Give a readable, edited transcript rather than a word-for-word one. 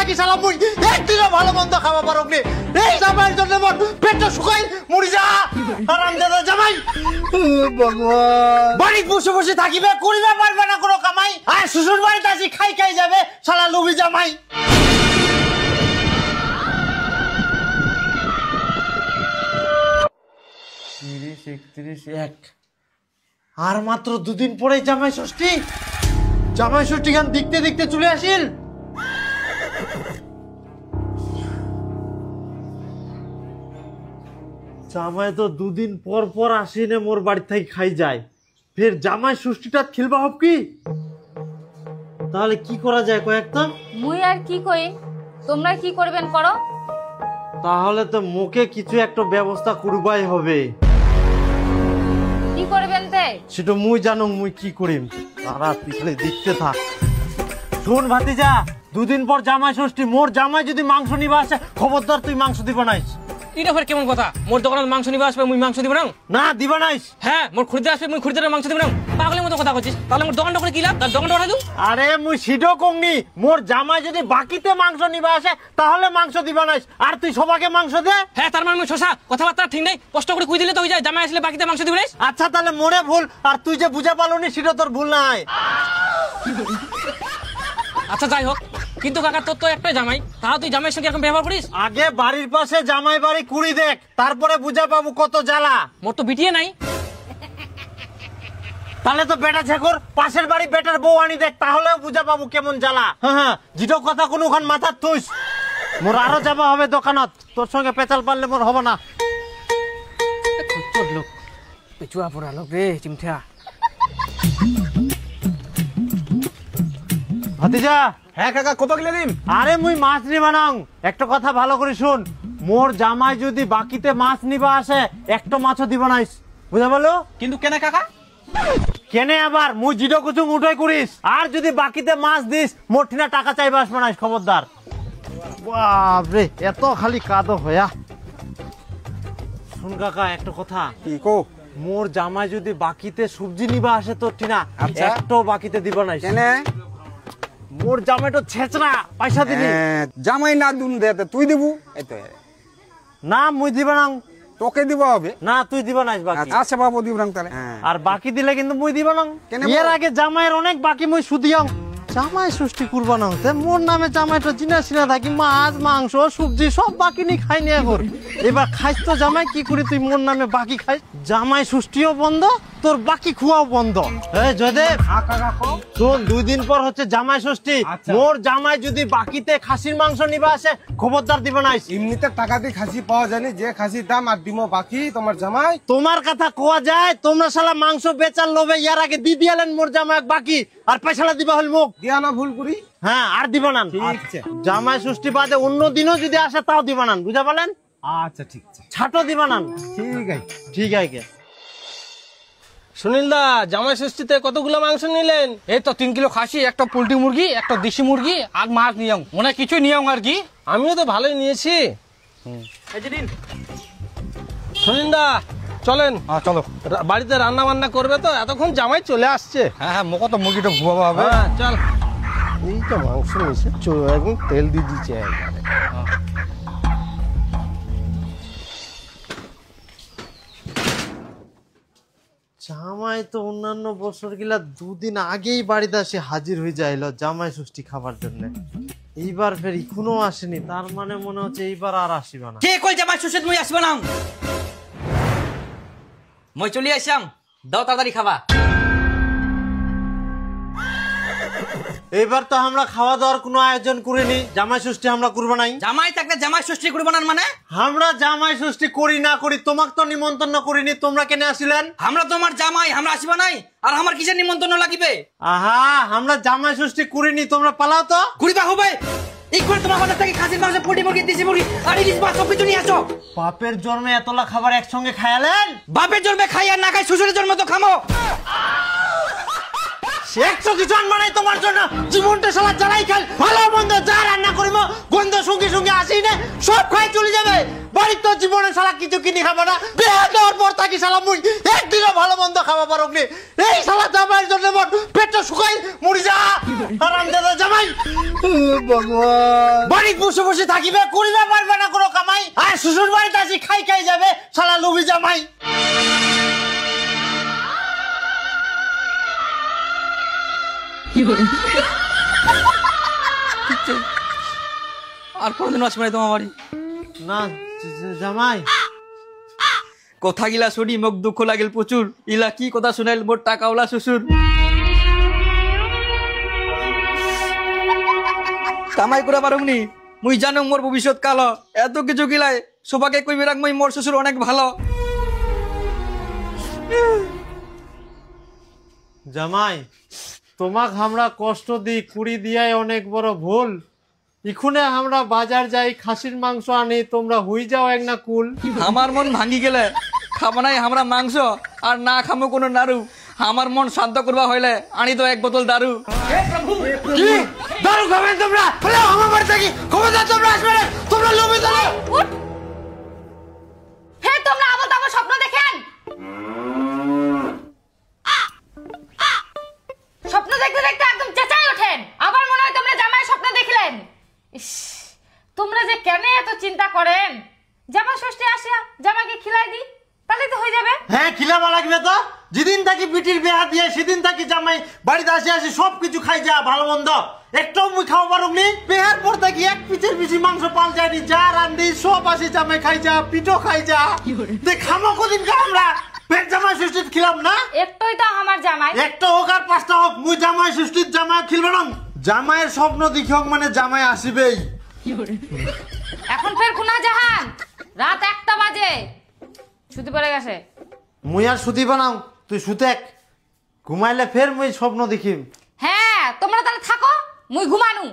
থাকি শালা মুই একদিনও ভালো মন্দ খাওয়া পারক নি। এই জামাইয়ের জন্য মোর পেটটা শুকাই মরি যা হারামজাদা জামাই। ভগবান, বাড়ি বসে বসে থাকিবে, করিবে পারবে না কোনো কামাই, আর শ্বশুর বাড়িতে আসি খাই খাই যাবে শালা লুবি জামাই। 30, 31, 1 আর মাত্র দুদিন পরে জামাই ষষ্ঠী। জামাই ষষ্ঠী গান দেখতে দেখতে চলে আসিল। জামাই তো দুদিন পর পর আসিনে মোর বাড়ি থেকে খাই যায়, ফের জামাই ষষ্ঠীটা খেলবা হব কি? তাহলে কি করা যায় কয়েকটা? মুই আর কি কই, তোমরা কি করবেন করো। তাহলে তো মুখে কিছু একটা ব্যবস্থা করবাই হবে। কি করবেন তে? সেটা মুই জানো মুই কি করিম, তারা পিছলে দেখতে থাক। শোন ভাতিজা, দুদিন পর জামাই ষষ্ঠী, মোর জামাই যদি মাংস নিবা আসে খবরদার তুই মাংস দিবা নাইস। এটা ফের কেমন কথা? মোর দোকানে মাংস নিবা আসবে, মুই মাংস দিব না? না দিবা নাইস। হ্যাঁ, মোর খরিদ্দার আসবে, মুই খরিদ্দারের মাংস দিব না? পাগলের মতো কথা বলছিস। তাহলে মোর দোকানটা করে কি লাভ? তার দোকানটা বানাই দু। আরে মুই সিডো কংনি, মোর জামাই যদি বাকিতে মাংস নিবা আসে তাহলে মাংস দিবা নাইস, আর তুই সবাকে মাংস দে। হ্যাঁ, তার মানে মুই শশা কথাবার্তা ঠিক নাই, কষ্ট করে কুই দিলে তো হয়ে যায়। জামাই আসলে বাকিতে মাংস দিব না? আচ্ছা তাহলে মোরে ভুল, আর তুই যে বুঝা পালনি সেটা তোর ভুল নাই। আচ্ছা যাই হোক, কিন্তু কাকা তোর তো একটাই জামাই, তাও তুই জামাইয়ের সঙ্গে এরকম ব্যবহার করিস? আগে বাড়ির পাশে জামাই বাড়ি কুড়ি দেখ, তারপরে বুঝা পাবো কত জ্বালা। মোর তো বিটিয়ে নাই। তাহলে তো বেটা ঝেকর পাশের বাড়ি বেটার বউ আনি দেখ, তাহলেও বুঝা পাবো কেমন জ্বালা। হ্যাঁ হ্যাঁ, যেটা কথা কোনো ওখান মাথার থুইস। মোর আরো যাবা হবে দোকানত, তোর সঙ্গে পেঁচাল পারলে মোর হবে না। তোর লোক পেচুয়া পড়া লোক রে চিমঠা। ভাতিজা। হ্যাঁ কাকা, কত কিলো দিন? আরে মুই মাছ নিবা নাও, একটা কথা ভালো করে শুন, মোর জামাই যদি বাকিতে মাছ নিবা আসে একটা মাছও দিবা নাইস, বুঝা বলো? কিন্তু কেন কাকা? কেনে আবার মুই জিডো কুচুং উঠাই করিস, আর যদি বাকিতে মাছ দিস মোর ঠিনা টাকা চাইবা আসবে নাইস, খবরদার। বাপরে এত খালি কাদো হয়া। শুন কাকা একটা কথা, কি কো? মোর জামাই যদি বাকিতে সবজি নিবা আসে তোর ঠিনা আচ্ছা। একটাও বাকিতে দিবা নাইস। কেন? মোর জামাই তো ছেচরা, পয়সা দিবি জামাই না দুন দে তুই দিবু? এই তো না, মুই দিবা না। তোকে দিব হবে না তুই দিবা নাইস বাকি। আচ্ছা বাবু দিব না তাহলে। আর বাকি দিলে কিন্তু মুই দিবা না। কেন এর আগে জামাইয়ের অনেক বাকি মুই সুদিয়াম, জামাই ষষ্ঠী করবা না, মোর নামে জামাইটা চিনা চিনা থাকি, মাছ মাংস সবজি সব বাকি নি খাই নিয়ে এখন। এবার খাইস তো জামাই, কি করি তুই মোর নামে বাকি খাইস? জামাই ষষ্ঠীও বন্ধ, তোর বাকি খুয়াও বন্ধ। এই জয়দেব শোন, 2 দিন পর হচ্ছে জামাই ষষ্ঠী, মোর জামাই যদি বাকিতে খাসির মাংস নিবা আসে খবরদার দিবা নাইস। এমনিতে টাকা দিয়ে খাসি পাওয়া যায়নি, যে খাসির দাম আর দিমো বাকি তোমার জামাই। তোমার কথা কোয়া যায়, তোমরা শালা মাংস বেচার লোভে ইয়ার আগে দি দিয়ালেন মোর জামাই বাকি, আর পয়সাটা দিবা হল মুখ দিয়া না ভুল করি। হ্যাঁ, আর দিবা না। জামাই ষষ্ঠী বাদে অন্য দিনও যদি আসে তাও দিবা না, বুঝা পালেন? আচ্ছা ঠিক আছে, ছাটো দিবা না। ঠিক আছে ঠিক আছে। সুনীল দা, জামাই ষষ্ঠীতে কতগুলো মাংস নিলেন? এই তো 3 কিলো খাসি, একটা পোল্ট্রি মুরগি, একটা দেশি মুরগি, আর মাছ নিয়ম মনে কিছু নিয়ম আর কি। আমিও তো ভালোই নিয়েছি। সুনীল দা চলেন। চলো। বাড়িতে রান্না বান্না করবে তো, এতক্ষণ জামাই চলে আসছে। হ্যাঁ হ্যাঁ, মোকে তো মুরগিটা ভুয়াবো হবে। হ্যাঁ চল। এইটা মাংস নিয়েছে, একদম তেল দিয়ে দিচ্ছে একবারে। জামাই তো অন্যান্য বছর গিলা 2 দিন আগেই বাড়িতে আসে হাজির হয়ে যাইল জামাই ষষ্ঠী খাবার জন্য, এইবার ফের এখনো আসেনি, তার মানে মনে হচ্ছে এইবার আর আসিবা না। কে কই জামাই ষষ্ঠী মুই আসব না? মই চলি আইসাম, দাও তাড়াতাড়ি খাবা। এইবার তো আমরা খাওয়া দাওয়ার কোনো আয়োজন করিনি, জামাই ষষ্ঠী আমরা করবো নাই। জামাই থাকলে জামাই ষষ্ঠী করব না মানে? আমরা জামাই ষষ্ঠী করি না করি তোমাকে তো নিমন্ত্রণ করিনি, তোমরা কেন আসিলেন? আমরা তোমার জামাই, আমরা আসব নাই, আর আমার কিসের নিমন্ত্রণ লাগিবে? আহা, আমরা জামাই ষষ্ঠী করিনি, তোমরা পালাও তো। করিবা হবে এই করে তোমার বাজার থেকে খাসির মাংস, পোল্ট্রি মুরগি, দেশি মুরগি আর ইলিশ মাছ সব কিছু নিয়ে আসো। বাপের জন্মে এতলা খাবার একসঙ্গে খায়ালেন? বাপের জন্মে খাই আর না খাই শ্বশুরের জন্মে তো খামো। 100 কিছু আনবা নাই তোমার জন্য, জীবনটা শালা জ্বালাই খাল, ভালো মন্দ যা রান্না করিব গন্ধ সঙ্গে সঙ্গে আসি না, সব খাই চলে যাবে। বাড়ির তো জীবনে শালা কিছু কিনি খাবা না, বিয়া দেওয়ার পর থাকি শালা মুই একদিনও ভালো মন্দ খাওয়া পারো নি। এই শালা জামাইয়ের জন্য মোর পেটটা শুকাই মরি যা। আরাম দাদা জামাই ভগবান, বাড়ি বসে বসে থাকিবে, করিবে পারবে না কোনো কামাই, আর শ্বশুর বাড়িতে আসি খাই খাই যাবে শালা লুবি জামাই। আর কোনদিন আসবে না তোমার বাড়ি। না জামাই, কথা গিলা শুনি মোক দুঃখ লাগিল প্রচুর। ইলা কি কথা শুনাইল মোর টাকাওয়ালা শ্বশুর। কামাই করা পারুমনি, মুই জানো মোর ভবিষ্যৎ কালো। এত কিছু গিলাই সবাকে কইবে রাখ মুই মোর শ্বশুর অনেক ভালো। জামাই তোমাক আমরা কষ্ট দিই, কুড়ি দিয়াই অনেক বড় ভুল। ইখুনে আমরা বাজার যাই, খাসির মাংস আনি, তোমরা হুই যাও এক না কুল। আমার মন ভাঙি গেলে খাবো নাই আমরা মাংস, আর না খামো কোনো নাড়ু। আমার মন শান্ত করবা হইলে আনি তো এক বোতল দারু। কি দারু খাবেন তোমরা? বলে আমার বাড়ি থাকি খবরদার তোমরা আসবে না, তোমরা লোভে চলো। হে তোমরা আবল তাবল স্বপ্ন দেখেন? স্বপ্ন দেখতে দেখতে একদম চেঁচাই ওঠেন, আবার মনে হয় তোমরা জামাই স্বপ্ন দেখলেন। ইস, তোমরা যে কেন এত চিন্তা করেন? জামা ষষ্ঠী আসিয়া জামাকে খিলাই দি, তাহলে তো হয়ে যাবে। হ্যাঁ খিলাবা লাগবে তো, যেদিন থাকি পিটির বিয়া দিয়ে সেদিন থাকি জামাই বাড়িতে আসি আসি সবকিছু খাই যা ভালো মন্দ, একটাও মুই খাওয়া পারো নি। বিয়ার পর থাকি এক পিঠের বেশি মাংস পাল যায়নি, যা রান্ধি সব আসি জামাই খাই যা, পিঠো খাই যা। দেখ খামো কদিন আমরা পেট জামাই ষষ্ঠীর খিলাম না। একটাই তো আমার জামাই, একটা হোক আর পাঁচটা হোক, মুই জামাই ষষ্ঠীর জামাই খিলবে না। জামাইয়ের স্বপ্ন দেখি হোক মানে জামাই আসিবেই। এখন ফের কুনা জাহান রাত 1টা বাজে, ছুটি পড়ে গেছে। মুই আর সুতি বানাও, তুই সুতেক, ঘুমাইলে ফের মুই স্বপ্ন দেখিম। হ্যাঁ তোমরা তাহলে থাকো, মুই ঘুমানু।